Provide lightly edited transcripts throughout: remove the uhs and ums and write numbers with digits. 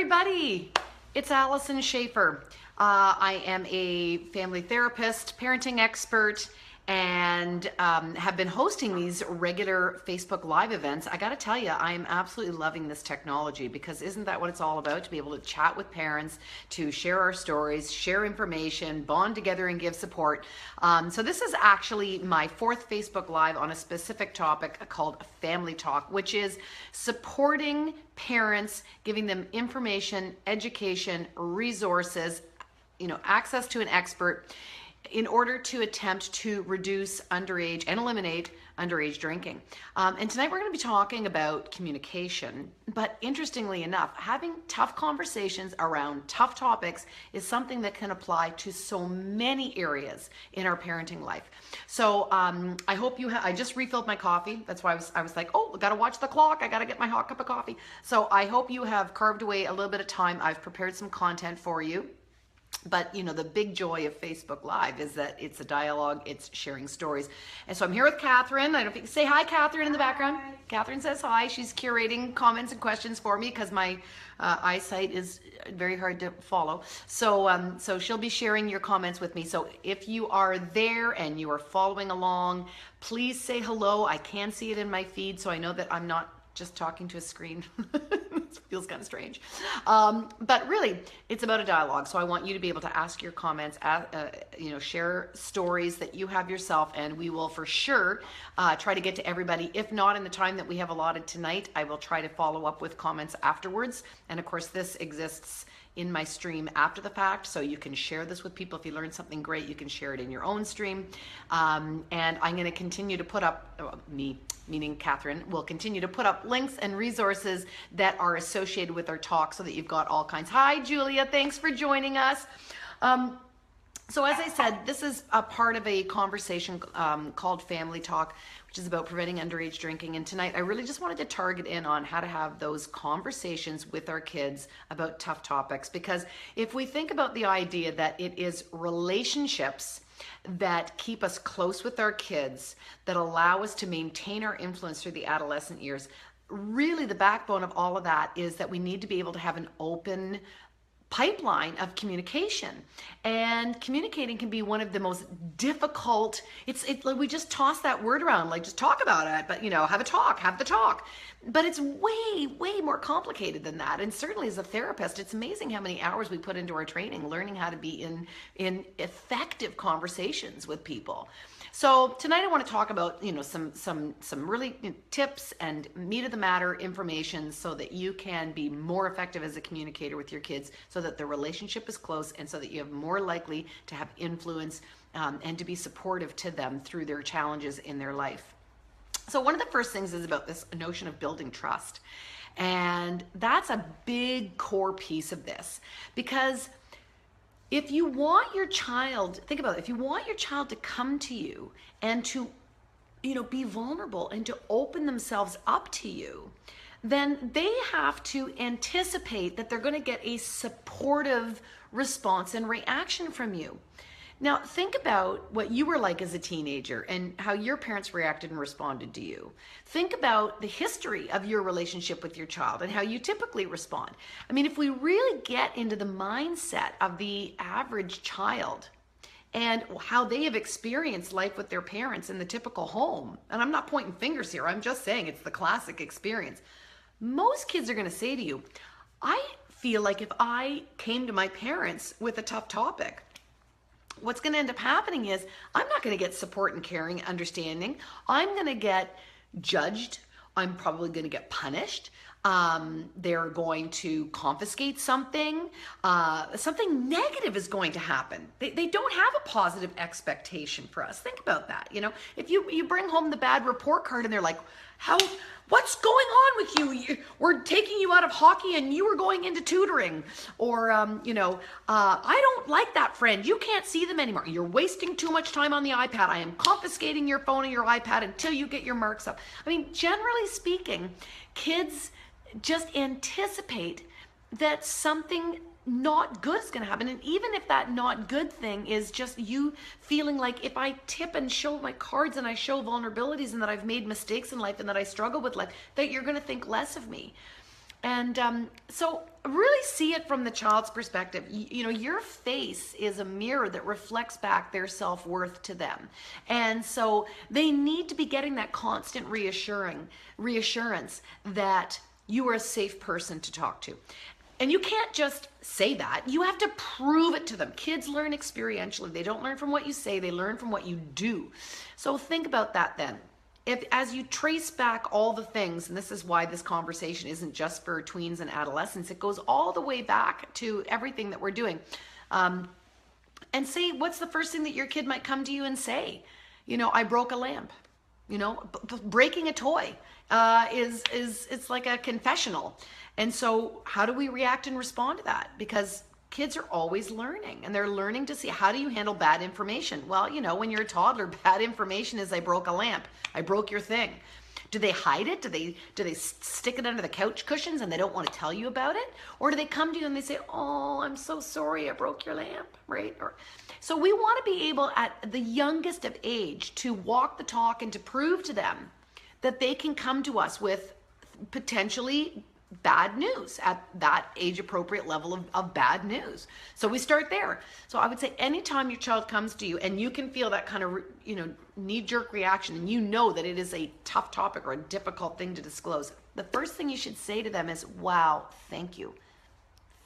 everybody. It's Allison Schaefer. I am a family therapist, parenting expert, and have been hosting these regular Facebook Live events. I gotta tell you, I am absolutely loving this technology because isn't that what it's all about? To be able to chat with parents, to share our stories, share information, bond together and give support. So this is actually my fourth Facebook Live on a specific topic called Family Talk, which is supporting parents, giving them information, education, resources, access to an expert in order to attempt to reduce underage and eliminate underage drinking. And tonight we're going to be talking about communication, but interestingly enough, having tough conversations around tough topics is something that can apply to so many areas in our parenting life. So I hope I just refilled my coffee. That's why I was like, oh, got to watch the clock. I got to get my hot cup of coffee. So I hope you have carved away a little bit of time. I've prepared some content for you. But the big joy of Facebook Live is that it's a dialogue, it's sharing stories. And so I'm here with Catherine. I don't know if you can say hi, Catherine, in the background. Hi. Catherine says hi. She's curating comments and questions for me because my eyesight is very hard to follow. So she'll be sharing your comments with me. So if you are there and you are following along, please say hello. I can see it in my feed, so I know that I'm not just talking to a screen. It feels kind of strange. But really, it's about a dialogue. So I want you to be able to ask your comments, share stories that you have yourself, and we will for sure try to get to everybody. If not in the time that we have allotted tonight, I will try to follow up with comments afterwards. And of course, this exists in my stream after the fact, so you can share this with people. If you learn something great, you can share it in your own stream. And I'm going to continue to put up, meaning Catherine, will continue to put up links and resources that are associated with our talk so that you've got all kinds. Hi, Julia. Thanks for joining us. So as I said, this is a part of a conversation called Family Talk, which is about preventing underage drinking. And tonight, I really just wanted to target in on how to have those conversations with our kids about tough topics. Because if we think about the idea that it is relationships that keep us close with our kids, that allow us to maintain our influence through the adolescent years, really the backbone of all of that is that we need to be able to have an open pipeline of communication. And communicating can be one of the most difficult. We just toss that word around, like just talk about it, but have the talk. But it's way more complicated than that. And certainly as a therapist, it's amazing how many hours we put into our training, learning how to be in effective conversations with people. So tonight I want to talk about some really tips and meat of the matter information so that you can be more effective as a communicator with your kids, so that the relationship is close and so that you have more likely to have influence and to be supportive to them through their challenges in their life. So one of the first things is about this notion of building trust. And that's a big core piece of this, because if you want your child, think about it, if you want your child to come to you and to, be vulnerable and to open themselves up to you, then they have to anticipate that they're going to get a supportive response and reaction from you. Now, think about what you were like as a teenager and how your parents reacted and responded to you. Think about the history of your relationship with your child and how you typically respond. I mean, if we really get into the mindset of the average child and how they have experienced life with their parents in the typical home, and I'm not pointing fingers here, I'm just saying it's the classic experience. Most kids are going to say to you, I feel like if I came to my parents with a tough topic, what's going to end up happening is I'm not going to get support and caring, understanding. I'm going to get judged. I'm probably going to get punished. They're going to confiscate something. Something negative is going to happen. They don't have a positive expectation for us. Think about that. If you bring home the bad report card and they're like, what's going on with you? We're taking you out of hockey and you were going into tutoring. Or, I don't like that friend. You can't see them anymore. You're wasting too much time on the iPad. I am confiscating your phone and your iPad until you get your marks up. I mean, generally speaking, kids just anticipate that something not good is going to happen. And even if that not good thing is just you feeling like if I tip and show my cards and I show vulnerabilities and that I've made mistakes in life and that I struggle with life, that you're going to think less of me. And so really see it from the child's perspective. You know, your face is a mirror that reflects back their self-worth to them. And so they need to be getting that constant reassurance that you are a safe person to talk to. And you can't just say that. You have to prove it to them. Kids learn experientially. They don't learn from what you say, they learn from what you do. So think about that then. If, as you trace back all the things, and this is why this conversation isn't just for tweens and adolescents, it goes all the way back to everything that we're doing. And say, what's the first thing that your kid might come to you and say? You know, I broke a lamp. You know, breaking a toy it's like a confessional. And so how do we react and respond to that? Because kids are always learning, and they're learning to see, how do you handle bad information? Well, you know, when you're a toddler, bad information is I broke a lamp. I broke your thing. Do they hide it? Do they stick it under the couch cushions and they don't want to tell you about it? Or do they come to you and they say, oh, I'm so sorry, I broke your lamp, right? So we want to be able at the youngest of age to walk the talk and to prove to them that they can come to us with potentially bad news at that age appropriate level of bad news. So we start there. So I would say anytime your child comes to you and you can feel that kind of, you know, knee-jerk reaction, and you know that it is a tough topic or a difficult thing to disclose, the first thing you should say to them is, wow, thank you.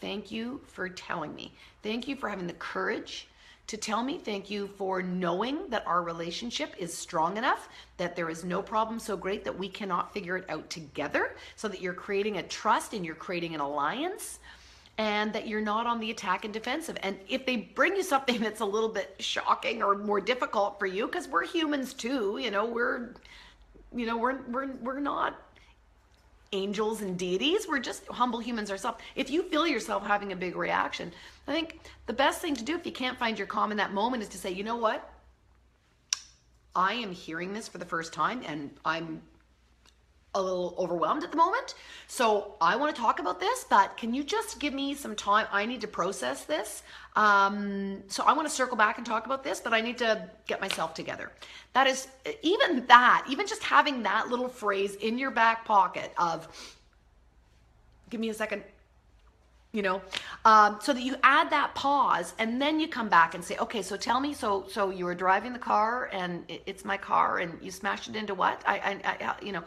Thank you for telling me. Thank you for having the courage to tell me. Thank you for knowing that our relationship is strong enough, that there is no problem so great that we cannot figure it out together, so that you're creating a trust and you're creating an alliance, and that you're not on the attack and defensive. And if they bring you something that's a little bit shocking or more difficult for you, because we're humans too, you know, we're not angels and deities. We're just humble humans ourselves. If you feel yourself having a big reaction, I think the best thing to do if you can't find your calm in that moment is to say, you know what? I am hearing this for the first time and I'm a little overwhelmed at the moment. So I want to talk about this, but can you just give me some time? I need to process this. So I want to circle back and talk about this, but I need to get myself together. That is, even just having that little phrase in your back pocket of, give me a second, you know, so that you add that pause and then you come back and say, okay, so tell me, so you were driving the car and it's my car and you smashed it into what? I you know,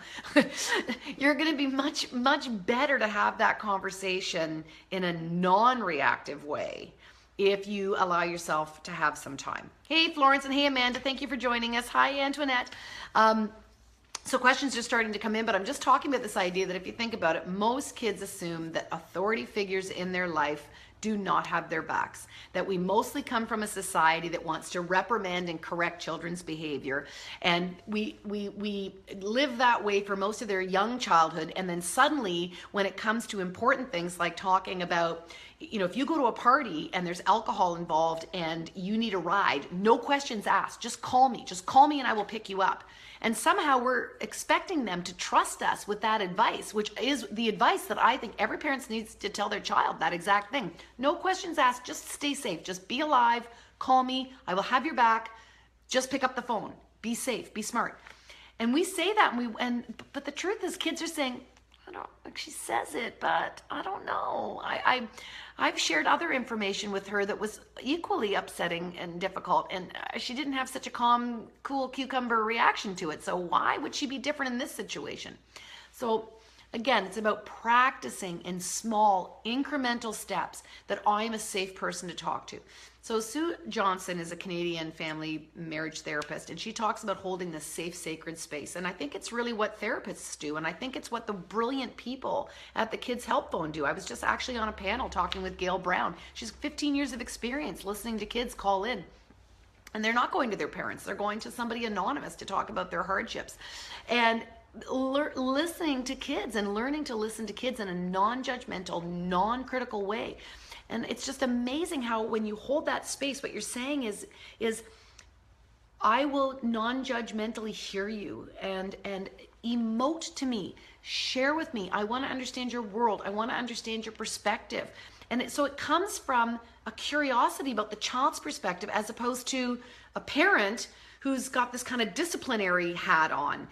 you're going to be much better to have that conversation in a non-reactive way if you allow yourself to have some time. Hey, Florence, and hey, Amanda, thank you for joining us. Hi, Antoinette. So questions are starting to come in, but I'm just talking about this idea that if you think about it, most kids assume that authority figures in their life do not have their backs, that we mostly come from a society that wants to reprimand and correct children's behavior, and we live that way for most of their young childhood, and then suddenly when it comes to important things like talking about, you know, if you go to a party and there's alcohol involved and you need a ride, no questions asked, just call me and I will pick you up. And somehow we're expecting them to trust us with that advice, which is the advice that I think every parent needs to tell their child, that exact thing. No questions asked, just stay safe, just be alive, call me, I will have your back, just pick up the phone, be safe, be smart. And we say that, but the truth is kids are saying, I don't, like she says it, but I don't know. I've shared other information with her that was equally upsetting and difficult, and she didn't have such a calm, cool cucumber reaction to it. So why would she be different in this situation? So again, it's about practicing in small, incremental steps that I'm a safe person to talk to. So Sue Johnson is a Canadian family marriage therapist, and she talks about holding this safe, sacred space. And I think it's really what therapists do, and I think it's what the brilliant people at the Kids Help Phone do. I was just actually on a panel talking with Gail Brown. She's 15 years of experience listening to kids call in. And they're not going to their parents. They're going to somebody anonymous to talk about their hardships. And listening to kids and learning to listen to kids in a non-judgmental, non-critical way. And it's just amazing how when you hold that space, what you're saying is I will non-judgmentally hear you and emote to me, share with me. I want to understand your world. I want to understand your perspective. And so it comes from a curiosity about the child's perspective as opposed to a parent who's got this kind of disciplinary hat on.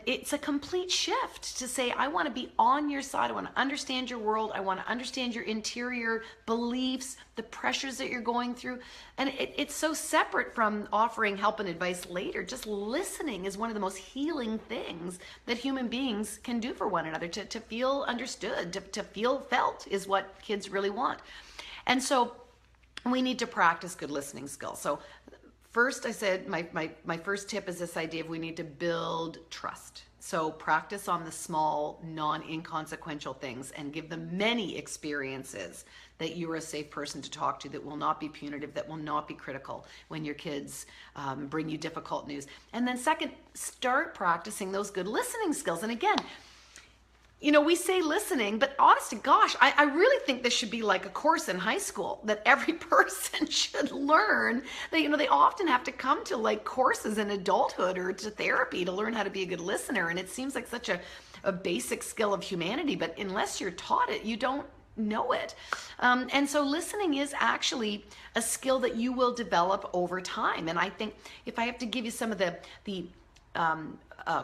It's a complete shift to say, I want to be on your side. I want to understand your world. I want to understand your interior beliefs, the pressures that you're going through. And it's so separate from offering help and advice later. Just listening is one of the most healing things that human beings can do for one another. To feel understood, to feel felt is what kids really want. And so we need to practice good listening skills. So first, I said my first tip is this idea of we need to build trust. So practice on the small, non-inconsequential things and give them many experiences that you're a safe person to talk to, that will not be punitive, that will not be critical when your kids bring you difficult news. And then second, start practicing those good listening skills. And again, you know, we say listening, but honest to gosh, I really think this should be like a course in high school that every person should learn. That, you know, they often have to come to like courses in adulthood or to therapy to learn how to be a good listener. And it seems like such a basic skill of humanity, but unless you're taught it, you don't know it. And so listening is actually a skill that you will develop over time. And I think if I have to give you some of the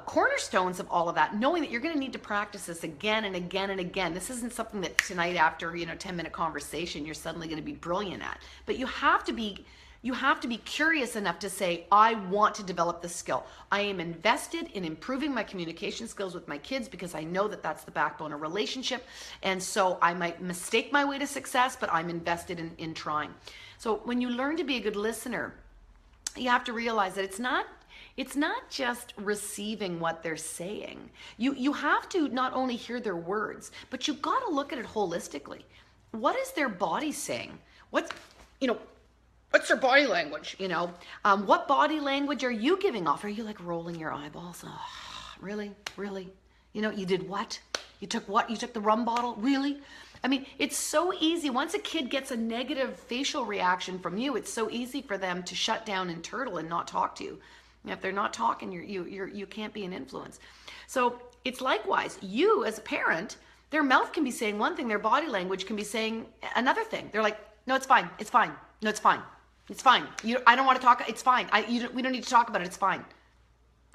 cornerstones of all of that, knowing that you're going to need to practice this again and again and again. This isn't something that tonight after 10-minute conversation you're suddenly going to be brilliant at, but you have to be curious enough to say, I want to develop this skill. I am invested in improving my communication skills with my kids because I know that that's the backbone of relationship. And so I might mistake my way to success, but I'm invested in trying. So when you learn to be a good listener, you have to realize that it's not just receiving what they're saying. You have to not only hear their words, but you've got to look at it holistically. What is their body saying? What's their body language? What body language are you giving off? Are you like rolling your eyeballs? Oh, really? You did what? You took what? You took the rum bottle? Really? I mean, it's so easy. Once a kid gets a negative facial reaction from you, it's so easy for them to shut down and turtle and not talk to you. If they're not talking, you can't be an influence. So it's likewise. You as a parent, their mouth can be saying one thing, their body language can be saying another thing. They're like, no, it's fine. It's fine. No, it's fine. It's fine. I don't want to talk. It's fine. We don't need to talk about it. It's fine.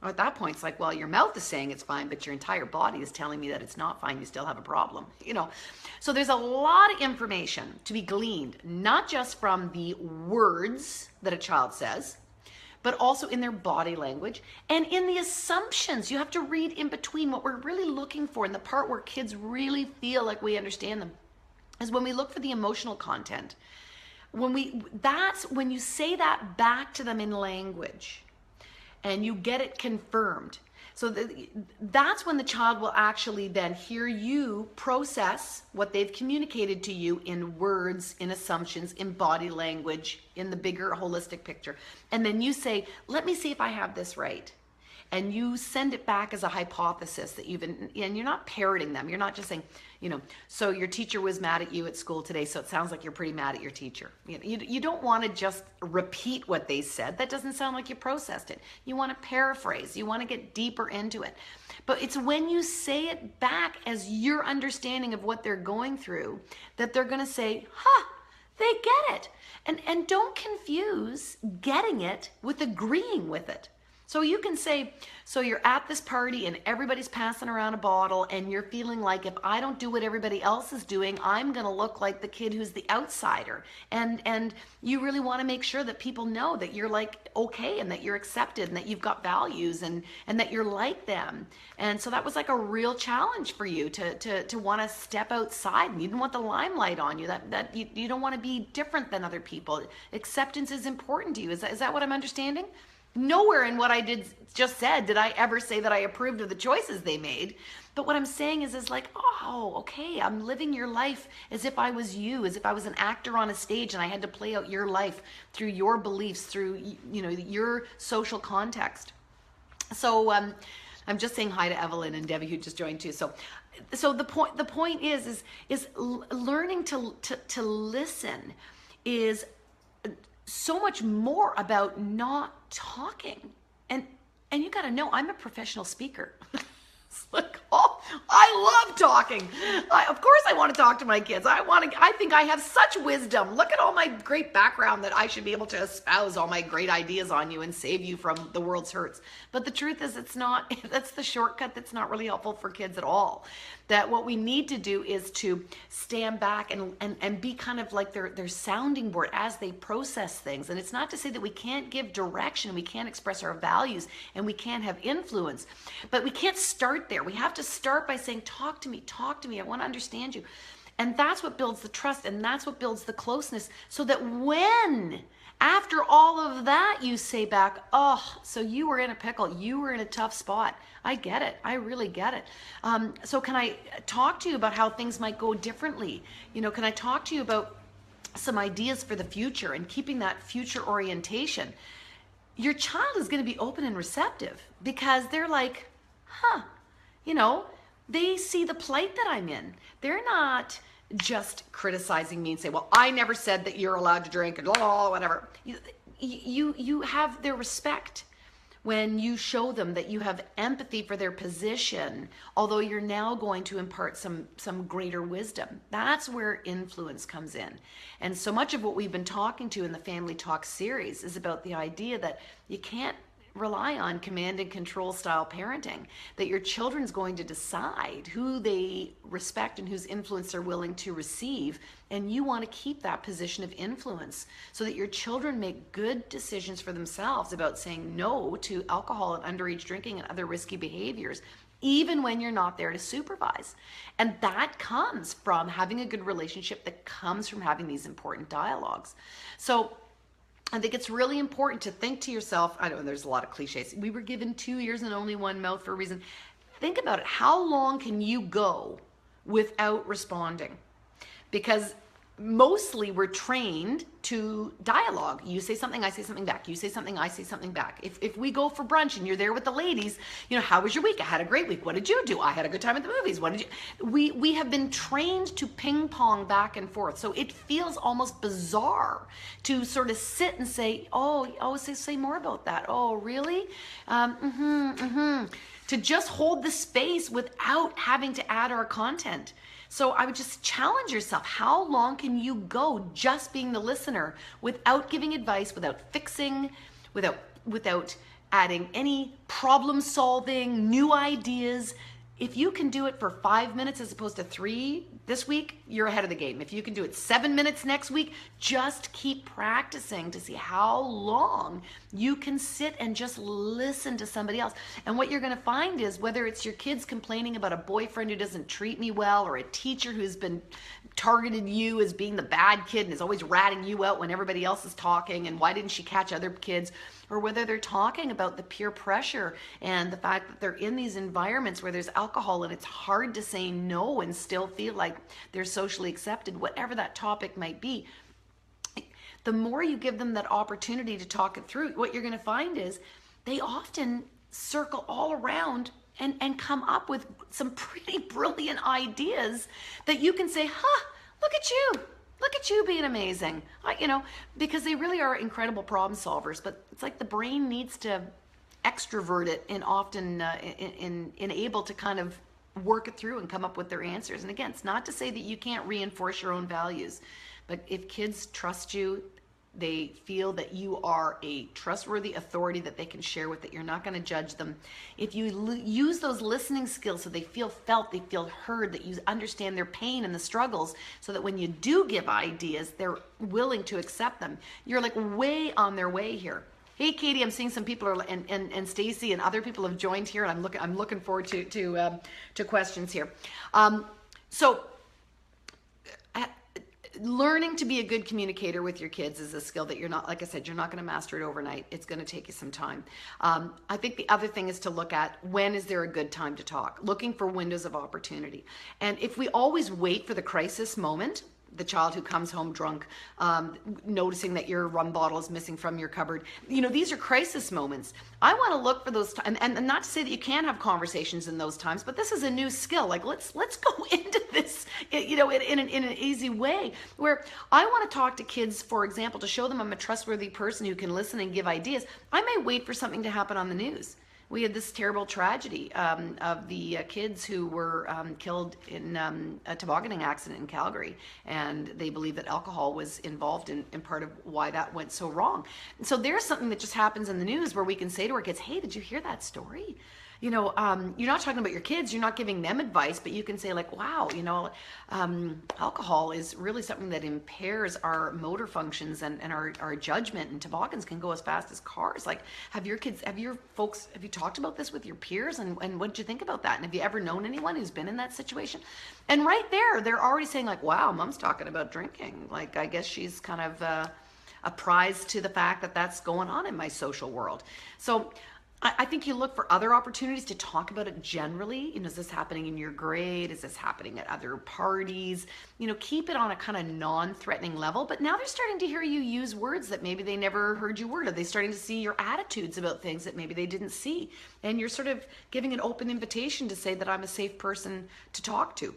Well, at that point, it's like, well, your mouth is saying it's fine, but your entire body is telling me that it's not fine. You still have a problem. So there's a lot of information to be gleaned, not just from the words that a child says, but also in their body language and in the assumptions. You have to read in between. What we're really looking for, and the part where kids really feel like we understand them, is when we look for the emotional content. That's when you say that back to them in language and you get it confirmed. So that's when the child will actually then hear you process what they've communicated to you in words, in assumptions, in body language, in the bigger holistic picture. And then you say, let me see if I have this right. And you send it back as a hypothesis that and you're not parroting them. You're not just saying, so your teacher was mad at you at school today, so it sounds like you're pretty mad at your teacher. You don't want to just repeat what they said. That doesn't sound like you processed it. You want to paraphrase. You want to get deeper into it. But it's when you say it back as your understanding of what they're going through that they're going to say, they get it. And don't confuse getting it with agreeing with it. So you can say, so you're at this party and everybody's passing around a bottle and you're feeling like if I don't do what everybody else is doing, I'm going to look like the kid who's the outsider. And you really want to make sure that people know that you're like okay and that you're accepted and that you've got values and that you're like them. And so that was like a real challenge for you to want to step outside, and you didn't want the limelight on you, that you don't want to be different than other people. Acceptance is important to you. Is that what I'm understanding? Nowhere in what I just said did I ever say that I approved of the choices they made. But what I'm saying is like, oh, okay, I'm living your life as if I was you, as if I was an actor on a stage and I had to play out your life through your beliefs, through your social context. So I'm just saying hi to Evelyn and Debbie who just joined too. So the point is learning to listen is so much more about not talking. And you got to know, I'm a professional speaker. Like, oh, I love talking. Of course I want to talk to my kids. I think I have such wisdom. Look at all my great background that I should be able to espouse all my great ideas on you and save you from the world's hurts. But the truth is, it's not, that's the shortcut that's not really helpful for kids at all. That what we need to do is to stand back and be kind of like their sounding board as they process things. And it's not to say that we can't give direction, we can't express our values, and we can't have influence, but we can't start there. We have to start by saying, talk to me, I want to understand you. And that's what builds the trust, and that's what builds the closeness, so that when, after all of that, you say back, oh, so you were in a pickle, you were in a tough spot. I get it. I really get it. So can I talk to you about how things might go differently? You know, can I talk to you about some ideas for the future and keeping that future orientation? Your child is going to be open and receptive because they're like, you know, they see the plight that I'm in. They're not just criticizing me and say, well, I never said that you're allowed to drink and whatever. You have their respect when you show them that you have empathy for their position, although you're now going to impart some greater wisdom. That's where influence comes in. And so much of what we've been talking to in the Family Talk series is about the idea that you can't rely on command and control style parenting, that your children's going to decide who they respect and whose influence they're willing to receive, and you want to keep that position of influence so that your children make good decisions for themselves about saying no to alcohol and underage drinking and other risky behaviors, even when you're not there to supervise. And that comes from having a good relationship, that comes from having these important dialogues. So I think it's really important to think to yourself, I know there's a lot of cliches. We were given 2 ears and only one mouth for a reason. Think about it. How long can you go without responding? Because mostly we're trained to dialogue. You say something, I say something back. You say something, I say something back. If we go for brunch and you're there with the ladies, you know, how was your week? I had a great week. What did you do? I had a good time at the movies. What did you? We have been trained to ping pong back and forth. So it feels almost bizarre to sort of sit and say, say more about that. Oh, really? To just hold the space without having to add our content. So I would just challenge yourself. How long can you go just being the listener without giving advice, without fixing, without adding any problem solving, new ideas? If you can do it for 5 minutes as opposed to 3 this week, you're ahead of the game. If you can do it 7 minutes next week, just keep practicing to see how long you can sit and just listen to somebody else. And what you're going to find is, whether it's your kids complaining about a boyfriend who doesn't treat me well, or a teacher who's been targeted you as being the bad kid and is always ratting you out when everybody else is talking, and why didn't she catch other kids, or whether they're talking about the peer pressure and the fact that they're in these environments where there's alcohol and it's hard to say no and still feel like they're socially accepted, whatever that topic might be. The more you give them that opportunity to talk it through, what you're going to find is they often circle all around and come up with some pretty brilliant ideas that you can say, look at you. Look at you being amazing. Because they really are incredible problem solvers, but it's like the brain needs to extrovert it and often able to kind of work it through and come up with their answers. And again, it's not to say that you can't reinforce your own values, but if kids trust you, they feel that you are a trustworthy authority that they can share with, that you're not going to judge them. If you use those listening skills so they feel felt, they feel heard, that you understand their pain and the struggles, so that when you do give ideas, they're willing to accept them. You're like way on their way here. Hey, Katie, I'm seeing some people and Stacy and other people have joined here, and I'm looking forward to questions here. Learning to be a good communicator with your kids is a skill that you're not, like I said, you're not going to master it overnight. It's going to take you some time. I think the other thing is to look at, when is there a good time to talk? Looking for windows of opportunity. And if we always wait for the crisis moment, the child who comes home drunk, noticing that your rum bottle is missing from your cupboard, these are crisis moments. I want to look for those times, and not to say that you can't have conversations in those times, but this is a new skill. Like, let's go into this, in an easy way, where I want to talk to kids, for example, to show them I'm a trustworthy person who can listen and give ideas. I may wait for something to happen on the news. we had this terrible tragedy of the kids who were killed in a tobogganing accident in Calgary, and they believe that alcohol was involved in part of why that went so wrong. And so there's something that just happens in the news where we can say to our kids, hey, did you hear that story? You know, you're not talking about your kids, you're not giving them advice, but you can say like, wow, you know, alcohol is really something that impairs our motor functions and our judgment, and toboggans can go as fast as cars. Like, have you talked about this with your peers, and what did you think about that? And have you ever known anyone who's been in that situation? And right there, they're already saying like, wow, mom's talking about drinking. Like, I guess she's kind of apprised to the fact that that's going on in my social world. So I think you look for other opportunities to talk about it generally. You know, is this happening in your grade? Is this happening at other parties? You know, keep it on a kind of non-threatening level. But now they're starting to hear you use words that maybe they never heard you word. Are they starting to see your attitudes about things that maybe they didn't see? And you're sort of giving an open invitation to say that I'm a safe person to talk to.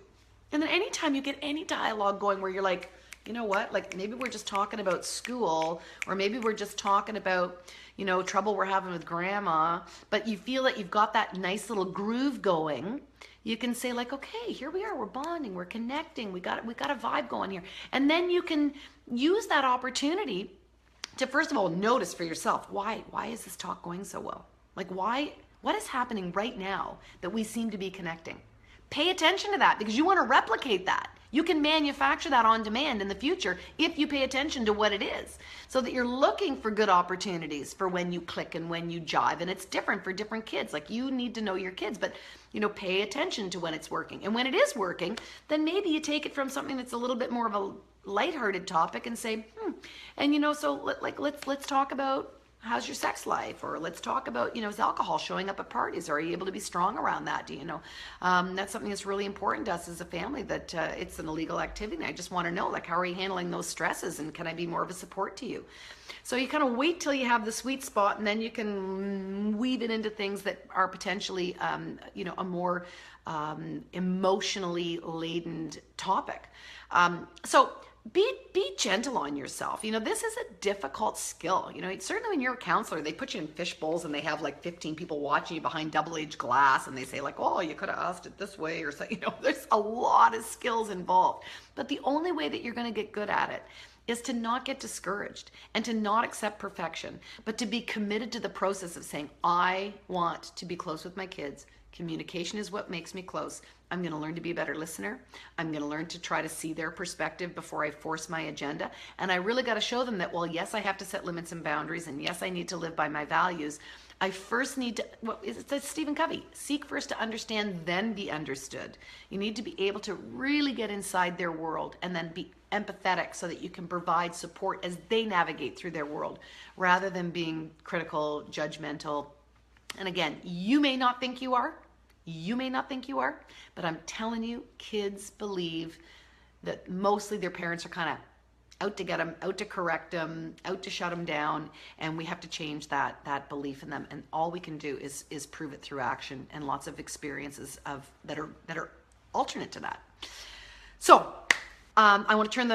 And then anytime you get any dialogue going where you're like, you know what, like maybe we're just talking about school, or maybe we're just talking about, you know, trouble we're having with grandma, but you feel that you've got that nice little groove going, you can say like, okay, here we are, we're bonding, we're connecting, we got a vibe going here. And then you can use that opportunity to, first of all, notice for yourself, why is this talk going so well? Like, what is happening right now that we seem to be connecting? Pay attention to that, because you want to replicate that. You can manufacture that on demand in the future if you pay attention to what it is, so that you're looking for good opportunities for when you click and when you jive. And it's different for different kids. Like, you need to know your kids, but, you know, pay attention to when it's working. And when it is working, then maybe you take it from something that's a little bit more of a lighthearted topic and say, and, you know, so let's talk about, how's your sex life? Or let's talk about, you know, is alcohol showing up at parties? Are you able to be strong around that? Do you know? That's something that's really important to us as a family, that it's an illegal activity. And I just want to know, like, how are you handling those stresses? And can I be more of a support to you? So you kind of wait till you have the sweet spot, and then you can weave it into things that are potentially, you know, a more emotionally laden topic. So be gentle on yourself. You know, this is a difficult skill. You know, certainly when you're a counselor, they put you in fish bowls and they have like 15 people watching you behind double-edged glass, and they say like, oh, you could have asked it this way, or so. You know, there's a lot of skills involved. But the only way that you're going to get good at it is to not get discouraged and to not accept perfection, but to be committed to the process of saying, I want to be close with my kids. Communication is what makes me close. I'm going to learn to be a better listener. I'm going to learn to try to see their perspective before I force my agenda. And I really got to show them that, well, yes, I have to set limits and boundaries, and yes, I need to live by my values. I first need to, well, it's Stephen Covey, seek first to understand, then be understood. You need to be able to really get inside their world and then be empathetic so that you can provide support as they navigate through their world, rather than being critical, judgmental. And again, you may not think you are. You may not think you are, but I'm telling you, kids believe that mostly their parents are kind of out to get them, out to correct them, out to shut them down, and we have to change that belief in them. And all we can do is prove it through action and lots of experiences that are alternate to that. So I want to turn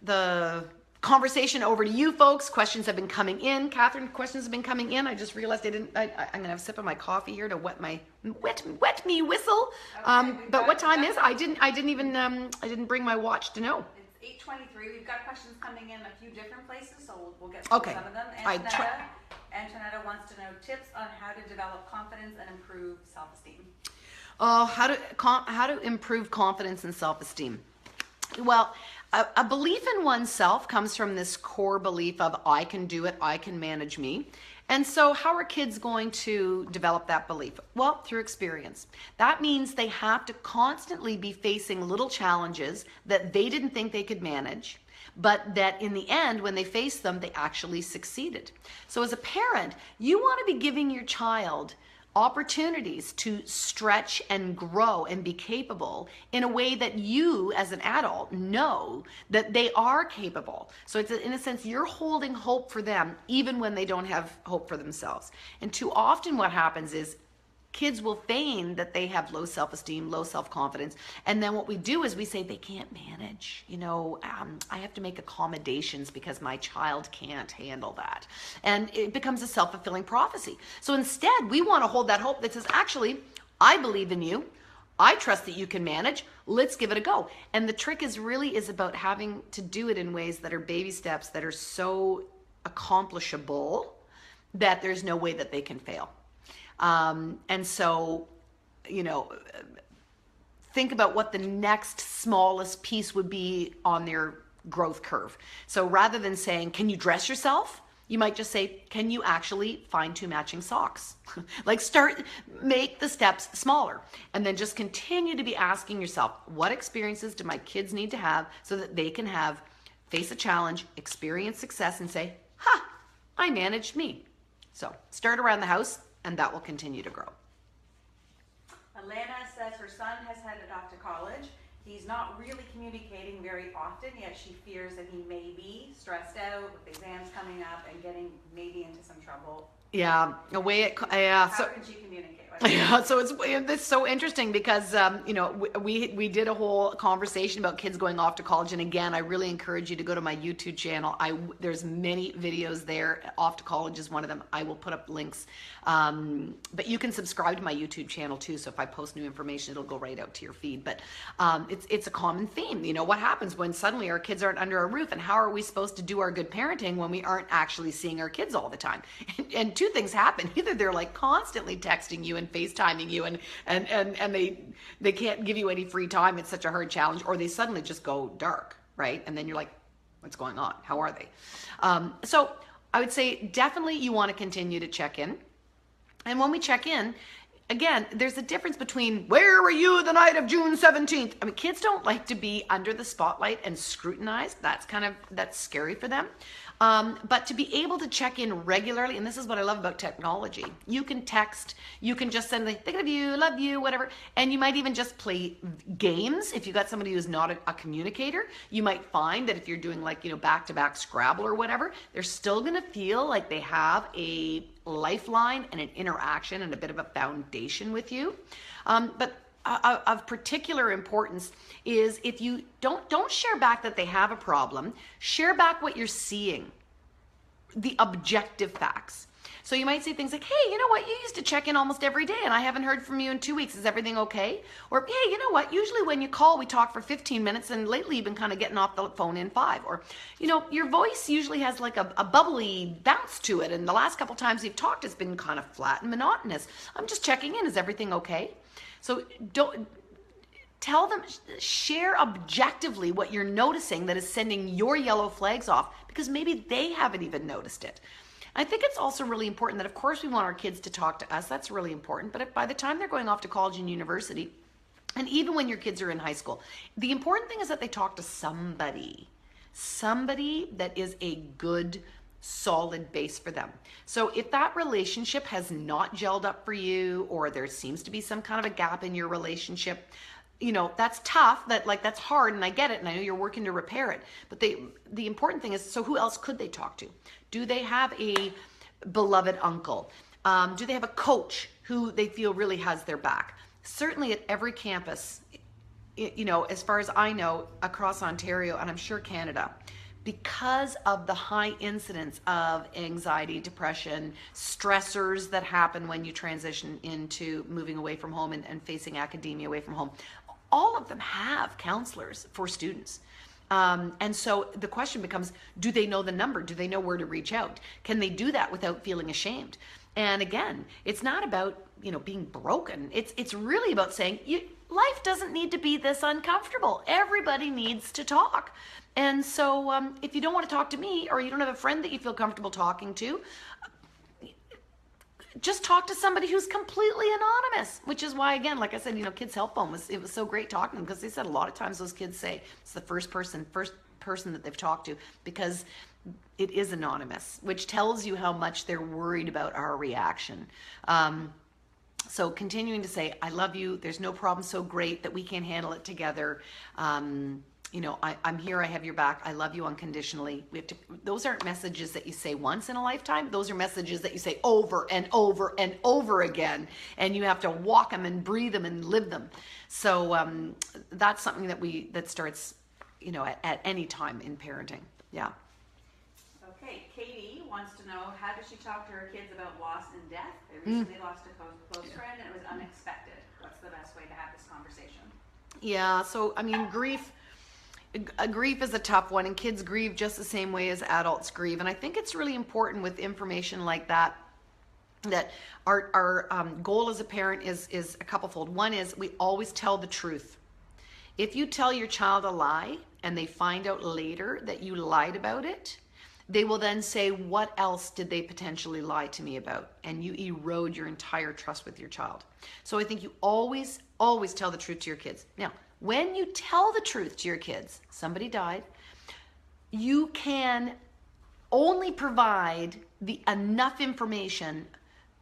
the conversation over to you folks. Questions have been coming in. Catherine, questions have been coming in. I just realized I'm gonna have a sip of my coffee here to wet me whistle. Okay, but what time is? I didn't bring my watch to know. It's 8:23. We've got questions coming in a few different places, so we'll get to Okay. some of them. Antonetta wants to know tips on how to develop confidence and improve self-esteem. How to improve confidence and self-esteem. Well, a belief in oneself comes from this core belief of I can do it, I can manage me. And so how are kids going to develop that belief? Well, through experience. That means they have to constantly be facing little challenges that they didn't think they could manage, but that in the end, when they faced them, they actually succeeded. So as a parent, you want to be giving your child opportunities to stretch and grow and be capable in a way that you as an adult know that they are capable. So it's, in a sense, you're holding hope for them even when they don't have hope for themselves. And too often what happens is kids will feign that they have low self-esteem, low self-confidence. And then what we do is we say they can't manage. I have to make accommodations because my child can't handle that. And it becomes a self-fulfilling prophecy. So instead, we want to hold that hope that says, actually, I believe in you. I trust that you can manage. Let's give it a go. And the trick is about having to do it in ways that are baby steps, that are so accomplishable that there's no way that they can fail. And so, think about what the next smallest piece would be on their growth curve. So rather than saying, can you dress yourself? You might just say, can you actually find 2 matching socks? Make the steps smaller, and then just continue to be asking yourself, what experiences do my kids need to have so that they can face a challenge, experience success, and say, I managed me. So start around the house, and that will continue to grow. Alana says her son has headed off to college. He's not really communicating very often, yet she fears that he may be stressed out with exams coming up and getting maybe into some trouble. Yeah, How can she communicate with him? Yeah, so it's so interesting because we did a whole conversation about kids going off to college, and again, I really encourage you to go to my YouTube channel. There's many videos there. Off to College is one of them. I will put up links, but you can subscribe to my YouTube channel too. So if I post new information, it'll go right out to your feed. But it's a common theme. What happens when suddenly our kids aren't under our roof, and how are we supposed to do our good parenting when we aren't actually seeing our kids all the time? And 2 things happen. Either they're like constantly texting you and FaceTiming you and they can't give you any free time. It's such a hard challenge. Or they suddenly just go dark, right? And then you're like, what's going on? How are they? So I would say definitely you want to continue to check in. And when we check in, again, there's a difference between where were you the night of June 17th? I mean, kids don't like to be under the spotlight and scrutinized. That's scary for them. But to be able to check in regularly, and this is what I love about technology. You can text, you can just send thinking of you, love you, whatever. And you might even just play games. If you've got somebody who's not a communicator, you might find that if you're doing back-to-back Scrabble or whatever, they're still going to feel like they have a lifeline and an interaction and a bit of a foundation with you. But of particular importance is if you don't share back that they have a problem, share back what you're seeing, the objective facts. So you might say things like, hey, you know what? You used to check in almost every day and I haven't heard from you in 2 weeks. Is everything okay? Or, hey, you know what? Usually when you call, we talk for 15 minutes and lately you've been kind of getting off the phone in 5. Or, your voice usually has like a bubbly bounce to it. And the last couple times you've talked, it's been kind of flat and monotonous. I'm just checking in. Is everything okay? So don't tell them, share objectively what you're noticing that is sending your yellow flags off, because maybe they haven't even noticed it. I think it's also really important that, of course, we want our kids to talk to us. That's really important. But by the time they're going off to college and university, and even when your kids are in high school, the important thing is that they talk to somebody that is a good, solid base for them. So if that relationship has not gelled up for you, or there seems to be some kind of a gap in your relationship, that's tough, that's hard, and I get it, and I know you're working to repair it. But the important thing is, so who else could they talk to? Do they have a beloved uncle? Do they have a coach who they feel really has their back? Certainly at every campus, as far as I know, across Ontario, and I'm sure Canada, because of the high incidence of anxiety, depression, stressors that happen when you transition into moving away from home and facing academia away from home, all of them have counselors for students. And so the question becomes, do they know the number? Do they know where to reach out? Can they do that without feeling ashamed? And again, it's not about, being broken. It's really about saying, life doesn't need to be this uncomfortable. Everybody needs to talk. And so if you don't want to talk to me, or you don't have a friend that you feel comfortable talking to, just talk to somebody who's completely anonymous, which is why, again, like I said, Kids Help Phone was so great talking to them, because they said a lot of times those kids say it's the first person that they've talked to, because it is anonymous, which tells you how much they're worried about our reaction. So continuing to say, I love you. There's no problem so great that we can't handle it together. you know, I'm here, I have your back, I love you unconditionally. We have to, those aren't messages that you say once in a lifetime. Those are messages that you say over and over and over again. And you have to walk them and breathe them and live them. So that's something that starts, you know, at any time in parenting. Yeah. Okay, Katie wants to know, how does she talk to her kids about loss and death? They recently lost a close friend and it was unexpected. What's the best way to have this conversation? Yeah, so I mean, grief is a tough one, and kids grieve just the same way as adults grieve. And I think it's really important with information like that, that our goal as a parent is a couplefold. One is we always tell the truth. If you tell your child a lie and they find out later that you lied about it, they will then say, what else did they potentially lie to me about? And you erode your entire trust with your child. So I think you always tell the truth to your kids. Now, when you tell the truth to your kids, somebody died, you can only provide enough information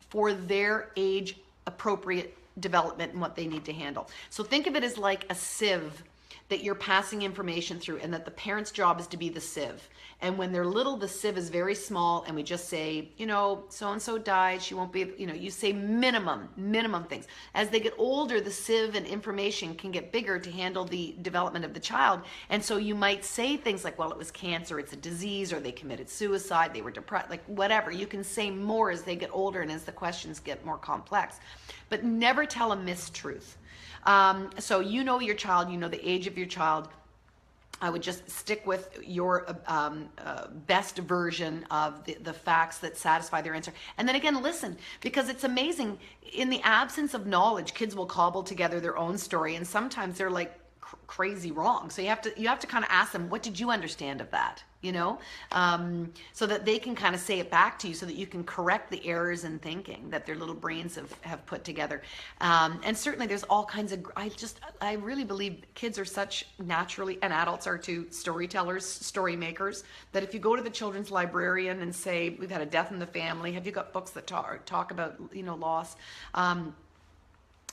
for their age appropriate development and what they need to handle. So think of it as like a sieve that you're passing information through, and that the parent's job is to be the sieve. And when they're little, the sieve is very small, and we just say, you know, so-and-so died, she won't be, you know, you say minimum things. As they get older, the sieve and information can get bigger to handle the development of the child. And so you might say things like, well, it was cancer, it's a disease, or they committed suicide, they were depressed, like whatever. You can say more as they get older and as the questions get more complex. But never tell a mistruth. So you know your child, you know the age of your child. I would just stick with your best version of the facts that satisfy their answer. And then again, listen, because it's amazing. In the absence of knowledge, kids will cobble together their own story, and sometimes they're like crazy wrong. So you have to kind of ask them, what did you understand of that? You know, so that they can kind of say it back to you, so that you can correct the errors in thinking that their little brains have put together. And certainly there's all kinds of, I really believe kids are such naturally, and adults are too, storytellers, story makers, that if you go to the children's librarian and say, we've had a death in the family, have you got books that talk about, you know, loss?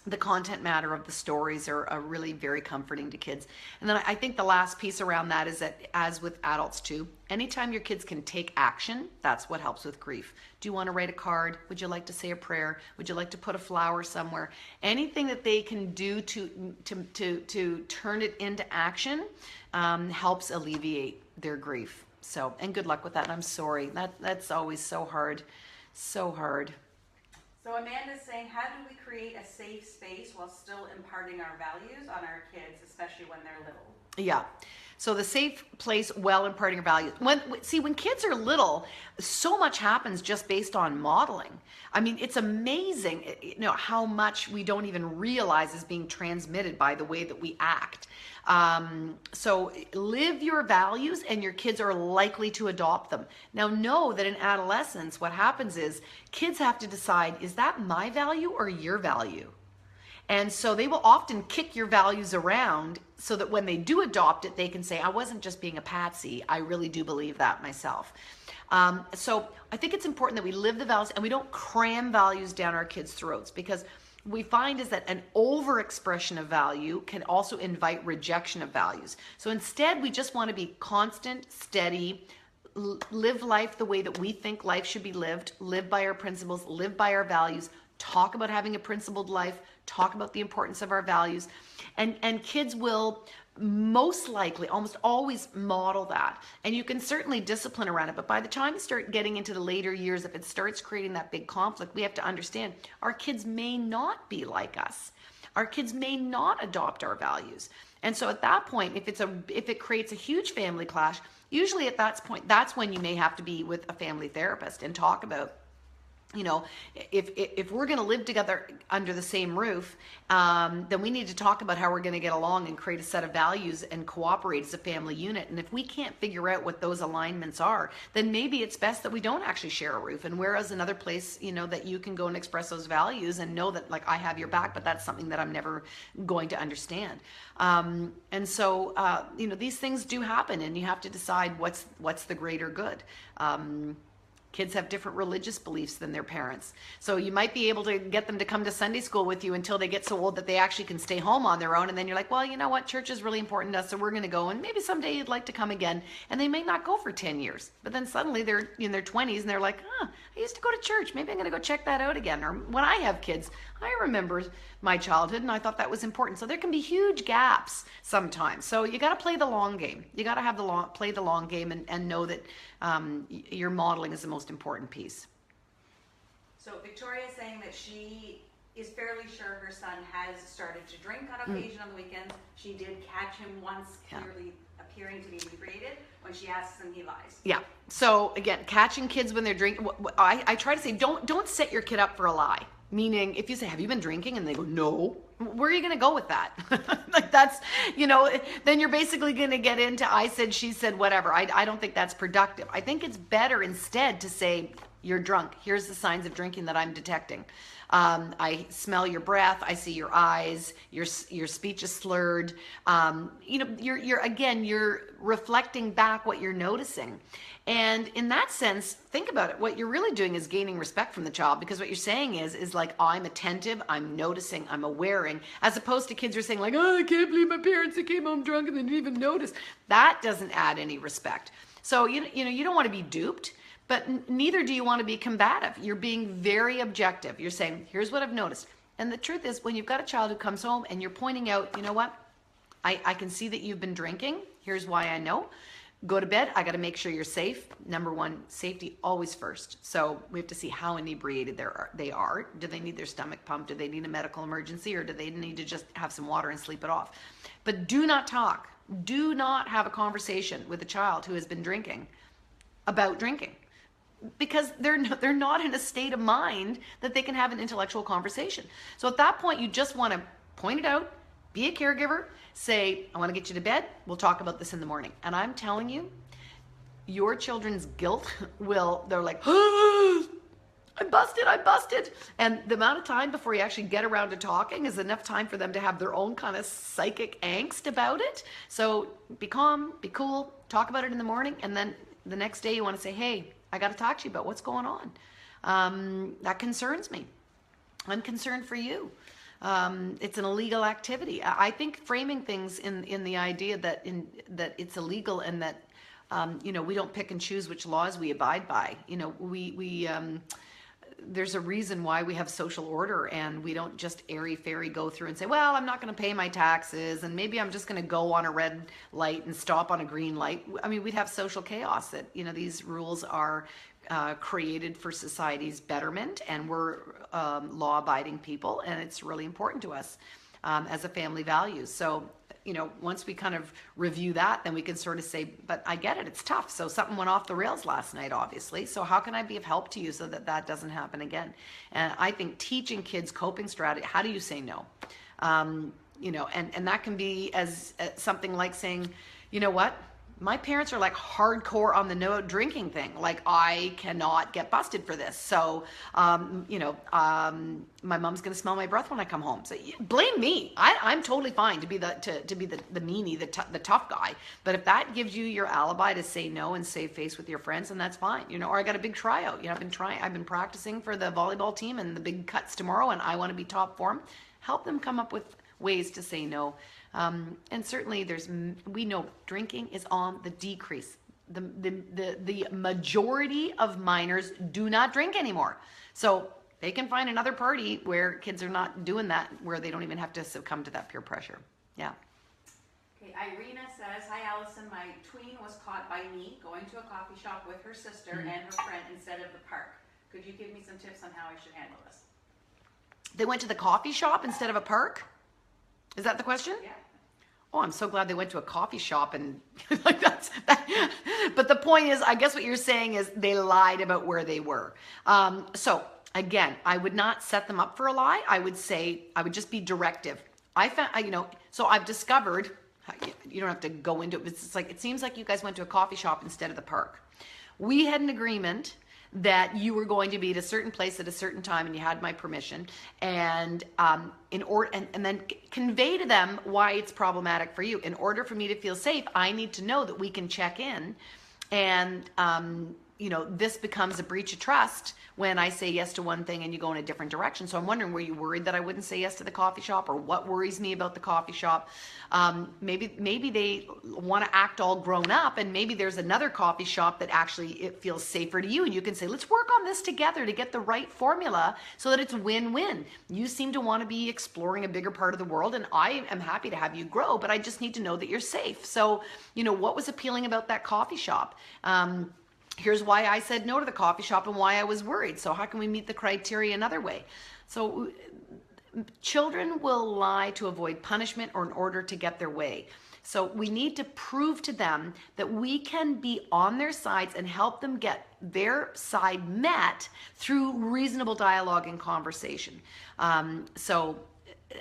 The content matter of the stories are really very comforting to kids. And then I think the last piece around that is that, as with adults too, anytime your kids can take action, that's what helps with grief. Do you want to write a card? Would you like to say a prayer? Would you like to put a flower somewhere? Anything that they can do to turn it into action helps alleviate their grief. So, and good luck with that. And I'm sorry, that's always so hard, so hard. So Amanda's saying, how do we create a safe space while still imparting our values on our kids, especially when they're little? Yeah. So the safe place while imparting our values. When kids are little, so much happens just based on modeling. I mean, it's amazing, you know, how much we don't even realize is being transmitted by the way that we act. So live your values and your kids are likely to adopt them. Now know that in adolescence, what happens is kids have to decide, is that my value or your value? And so they will often kick your values around so that when they do adopt it, they can say, I wasn't just being a patsy. I really do believe that myself. So I think it's important that we live the values and we don't cram values down our kids' throats, because we find is that an overexpression of value can also invite rejection of values. So instead, we just want to be constant, steady, live life the way that we think life should be lived, live by our principles, live by our values, talk about having a principled life, talk about the importance of our values, and kids will most likely almost always model that. And you can certainly discipline around it, but by the time you start getting into the later years, if it starts creating that big conflict, we have to understand our kids may not be like us. Our kids may not adopt our values. And so at that point, if it creates a huge family clash, usually at that point, that's when you may have to be with a family therapist and talk about, you know, if we're going to live together under the same roof, then we need to talk about how we're going to get along and create a set of values and cooperate as a family unit. And if we can't figure out what those alignments are, then maybe it's best that we don't actually share a roof. And whereas another place, you know, that you can go and express those values and know that, like, I have your back, but that's something that I'm never going to understand. And so, you know, these things do happen, and you have to decide what's the greater good. Kids have different religious beliefs than their parents. So you might be able to get them to come to Sunday school with you until they get so old that they actually can stay home on their own. And then you're like, well, you know what? Church is really important to us, so we're going to go. And maybe someday you'd like to come again. And they may not go for 10 years. But then suddenly they're in their 20s and they're like, I used to go to church. Maybe I'm going to go check that out again. Or when I have kids, I remember my childhood and I thought that was important. So there can be huge gaps sometimes. So you got to play the long game. You got to have play the long game and know that your modeling is the most important piece. So Victoria is saying that she is fairly sure her son has started to drink on occasion on the weekends. She did catch him once clearly appearing to be inebriated. When she asks him, he lies. Yeah. So again, catching kids when they're drinking, I try to say, don't set your kid up for a lie. Meaning, if you say, have you been drinking? And they go, no. Where are you going to go with that? Like that's, then you're basically going to get into I said, she said, whatever. I don't think that's productive. I think it's better instead to say, you're drunk. Here's the signs of drinking that I'm detecting. I smell your breath. I see your eyes. Your speech is slurred. You're reflecting back what you're noticing. And in that sense, think about it. What you're really doing is gaining respect from the child, because what you're saying is like, I'm attentive, I'm noticing, I'm awareing, as opposed to kids are saying like, oh, I can't believe my parents that came home drunk and they didn't even notice. That doesn't add any respect. So, you don't want to be duped. But neither do you want to be combative. You're being very objective. You're saying, here's what I've noticed. And the truth is, when you've got a child who comes home and you're pointing out, you know what? I can see that you've been drinking. Here's why I know. Go to bed. I got to make sure you're safe. Number one, safety always first. So we have to see how inebriated they are. Do they need their stomach pumped? Do they need a medical emergency? Or do they need to just have some water and sleep it off? But do not talk. Do not have a conversation with a child who has been drinking about drinking. Because they're not in a state of mind that they can have an intellectual conversation. So at that point, you just want to point it out, be a caregiver, say, I want to get you to bed. We'll talk about this in the morning. And I'm telling you, your children's guilt they're like, oh, I'm busted. And the amount of time before you actually get around to talking is enough time for them to have their own kind of psychic angst about it. So be calm, be cool, talk about it in the morning. And then the next day you want to say, hey, I got to talk to you about what's going on. That concerns me. I'm concerned for you. It's an illegal activity. I think framing things in the idea that it's illegal and that we don't pick and choose which laws we abide by. There's a reason why we have social order, and we don't just airy-fairy go through and say, well, I'm not going to pay my taxes, and maybe I'm just going to go on a red light and stop on a green light. I mean, we'd have social chaos that, these rules are created for society's betterment, and we're law-abiding people, and it's really important to us as a family value. So, once we kind of review that, then we can sort of say, but I get it, it's tough. So something went off the rails last night, obviously. So how can I be of help to you so that doesn't happen again? And I think teaching kids coping strategy, how do you say no? And that can be as something like saying, you know what? My parents are like hardcore on the no drinking thing. Like, I cannot get busted for this. So, my mom's gonna smell my breath when I come home. So blame me. I'm totally fine to be the meanie, the tough guy. But if that gives you your alibi to say no and save face with your friends, then that's fine. Or I got a big tryout. I've been practicing for the volleyball team and the big cuts tomorrow, and I want to be top form. Help them come up with ways to say no. And certainly we know drinking is on the decrease. The majority of minors do not drink anymore. So they can find another party where kids are not doing that, where they don't even have to succumb to that peer pressure. Yeah. Okay, Irina says, hi Allison, my tween was caught by me going to a coffee shop with her sister and her friend instead of the park. Could you give me some tips on how I should handle this? They went to the coffee shop instead of a park? Is that the question? Yeah. Oh, I'm so glad they went to a coffee shop and like that. But the point is, I guess what you're saying is they lied about where they were. So again, I would not set them up for a lie. I would just be directive. So I've discovered, you don't have to go into it, but it's like, it seems like you guys went to a coffee shop instead of the park. We had an agreement that you were going to be at a certain place at a certain time, and you had my permission, and then convey to them why it's problematic for you. In order for me to feel safe, I need to know that we can check in and this becomes a breach of trust when I say yes to one thing and you go in a different direction. So I'm wondering, were you worried that I wouldn't say yes to the coffee shop, or what worries me about the coffee shop? Maybe they want to act all grown up, and maybe there's another coffee shop that actually it feels safer to you, and you can say, let's work on this together to get the right formula so that it's win-win. You seem to want to be exploring a bigger part of the world, and I am happy to have you grow, but I just need to know that you're safe. So, what was appealing about that coffee shop? Here's why I said no to the coffee shop and why I was worried. So how can we meet the criteria another way? So children will lie to avoid punishment or in order to get their way. So we need to prove to them that we can be on their sides and help them get their side met through reasonable dialogue and conversation. So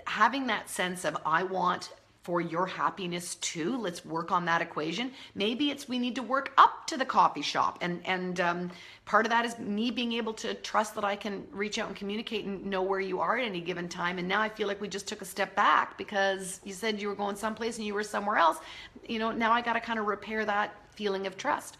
having that sense of, I want for your happiness too, let's work on that equation. Maybe we need to work up to the coffee shop, and part of that is me being able to trust that I can reach out and communicate and know where you are at any given time. And now I feel like we just took a step back because you said you were going someplace and you were somewhere else. Now I got to kind of repair that feeling of trust.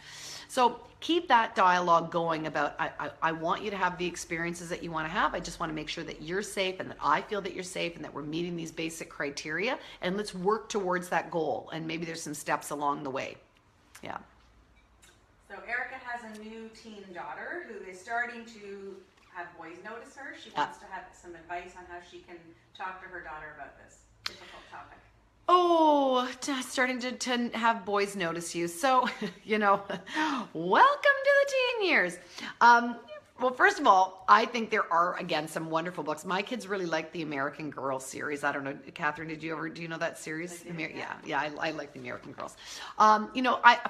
So keep that dialogue going about, I want you to have the experiences that you want to have. I just want to make sure that you're safe and that I feel that you're safe and that we're meeting these basic criteria, and let's work towards that goal. And maybe there's some steps along the way. Yeah. So Erica has a new teen daughter who is starting to have boys notice her. She wants to have some advice on how she can talk to her daughter about this difficult topic. Oh, starting to have boys notice you. So, welcome to the teen years. Well, first of all, I think there are, again, some wonderful books. My kids really like the American Girl series. I don't know, Catherine, do you know that series? I like the American Girls.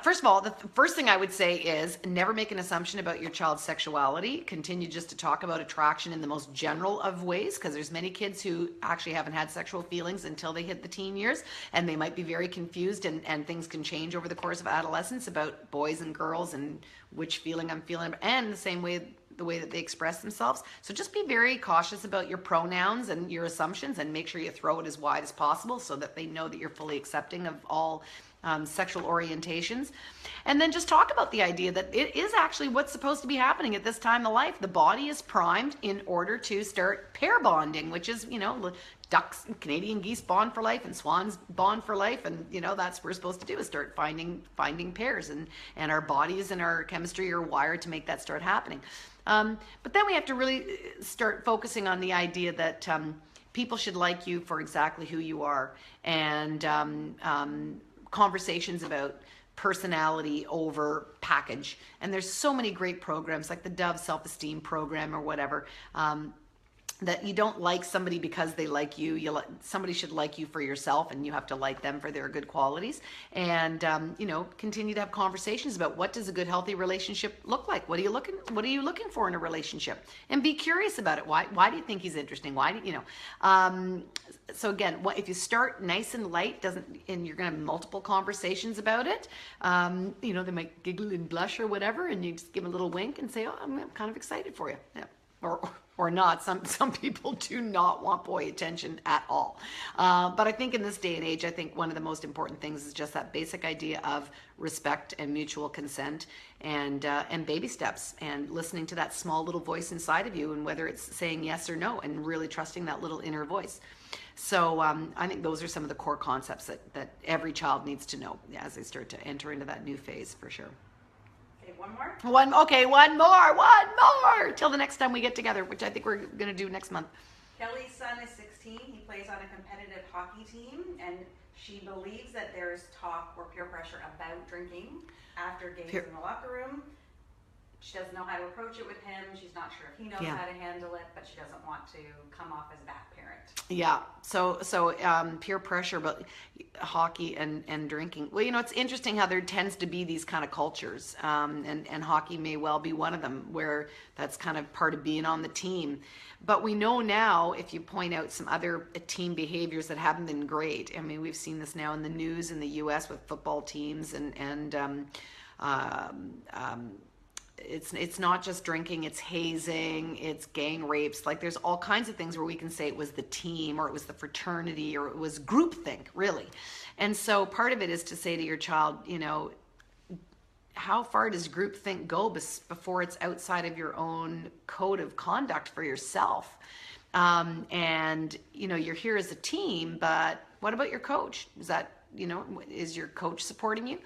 First of all, the first thing I would say is never make an assumption about your child's sexuality. Continue just to talk about attraction in the most general of ways, because there's many kids who actually haven't had sexual feelings until they hit the teen years, and they might be very confused, and things can change over the course of adolescence about boys and girls and which feeling I'm feeling, and the way that they express themselves. So just be very cautious about your pronouns and your assumptions, and make sure you throw it as wide as possible so that they know that you're fully accepting of all sexual orientations. And then just talk about the idea that it is actually what's supposed to be happening at this time of life. The body is primed in order to start pair bonding, which is, ducks and Canadian geese bond for life and swans bond for life, and that's what we're supposed to do, is start finding pairs, and our bodies and our chemistry are wired to make that start happening. But then we have to really start focusing on the idea that people should like you for exactly who you are, and conversations about personality over package. And there's so many great programs like the Dove Self-Esteem program or whatever, that you don't like somebody because they like you. Somebody should like you for yourself, and you have to like them for their good qualities. And continue to have conversations about, what does a good, healthy relationship look like? What are you looking for in a relationship? And be curious about it. Why do you think he's interesting? Why do you know? So again, if you start nice and light, and you're going to have multiple conversations about it, they might giggle and blush or whatever, and you just give a little wink and say, "Oh, I'm kind of excited for you." Yeah. Or not. Some people do not want boy attention at all. But I think in this day and age, I think one of the most important things is just that basic idea of respect and mutual consent, and baby steps, and listening to that small little voice inside of you, and whether it's saying yes or no, and really trusting that little inner voice. So I think those are some of the core concepts that every child needs to know as they start to enter into that new phase, for sure. One more? One more! Till the next time we get together, which I think we're going to do next month. Kelly's son is 16. He plays on a competitive hockey team, and she believes that there's talk or peer pressure about drinking after games in the locker room. She doesn't know how to approach it with him. She's not sure if he knows how to handle it, but she doesn't want to come off as that parent. Yeah. So peer pressure about hockey and drinking. Well, it's interesting how there tends to be these kind of cultures, and hockey may well be one of them, where that's kind of part of being on the team. But we know now, if you point out some other team behaviors that haven't been great. I mean, we've seen this now in the news in the U.S. with football teams, it's not just drinking, it's hazing, it's gang rapes. Like, there's all kinds of things where we can say it was the team, or it was the fraternity, or it was groupthink, really. And so part of it is to say to your child, how far does groupthink go before it's outside of your own code of conduct for yourself? And you're here as a team, but what about your coach? Is that, is your coach supporting you?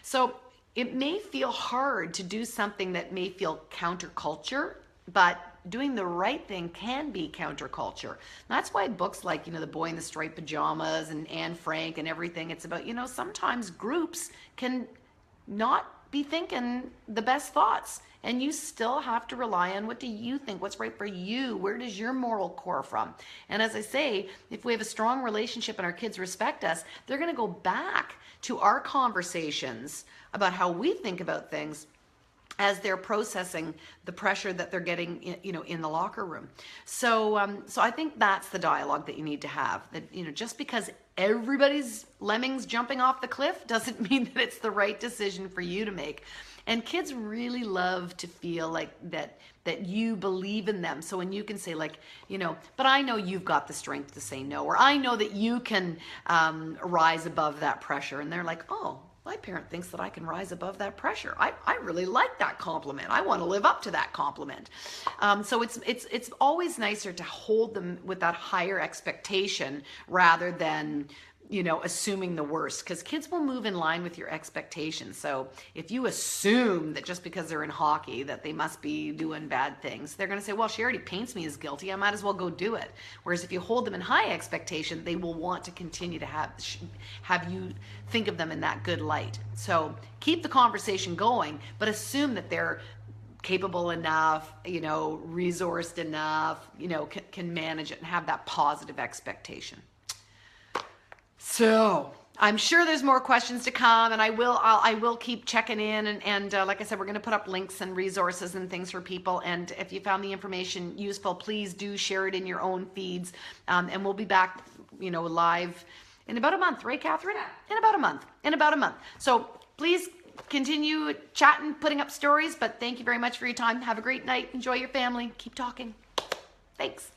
So it may feel hard to do something that may feel counterculture, but doing the right thing can be counterculture. That's why books like, The Boy in the Striped Pajamas and Anne Frank and everything, it's about, sometimes groups can not be thinking the best thoughts. And you still have to rely on what do you think, what's right for you, where does your moral core from? And as I say, if we have a strong relationship and our kids respect us, they're going to go back to our conversations about how we think about things as they're processing the pressure that they're getting, in the locker room. So, so I think that's the dialogue that you need to have. That, just because everybody's lemmings jumping off the cliff doesn't mean that it's the right decision for you to make. And kids really love to feel like that you believe in them. So when you can say but I know you've got the strength to say no, or I know that you can rise above that pressure. And they're like, oh, my parent thinks that I can rise above that pressure. I really like that compliment. I want to live up to that compliment. So it's always nicer to hold them with that higher expectation rather than assuming the worst, because kids will move in line with your expectations. So if you assume that just because they're in hockey that they must be doing bad things, they're going to say, well, she already paints me as guilty, I might as well go do it. Whereas if you hold them in high expectation, they will want to continue to have you think of them in that good light. So keep the conversation going, but assume that they're capable enough, resourced enough, can manage it and have that positive expectation. So I'm sure there's more questions to come, and I will keep checking in, and like I said, we're going to put up links and resources and things for people. And if you found the information useful, please do share it in your own feeds, and we'll be back, live in about a month, right, Catherine? In about a month. So please continue chatting, putting up stories. But thank you very much for your time. Have a great night. Enjoy your family. Keep talking. Thanks.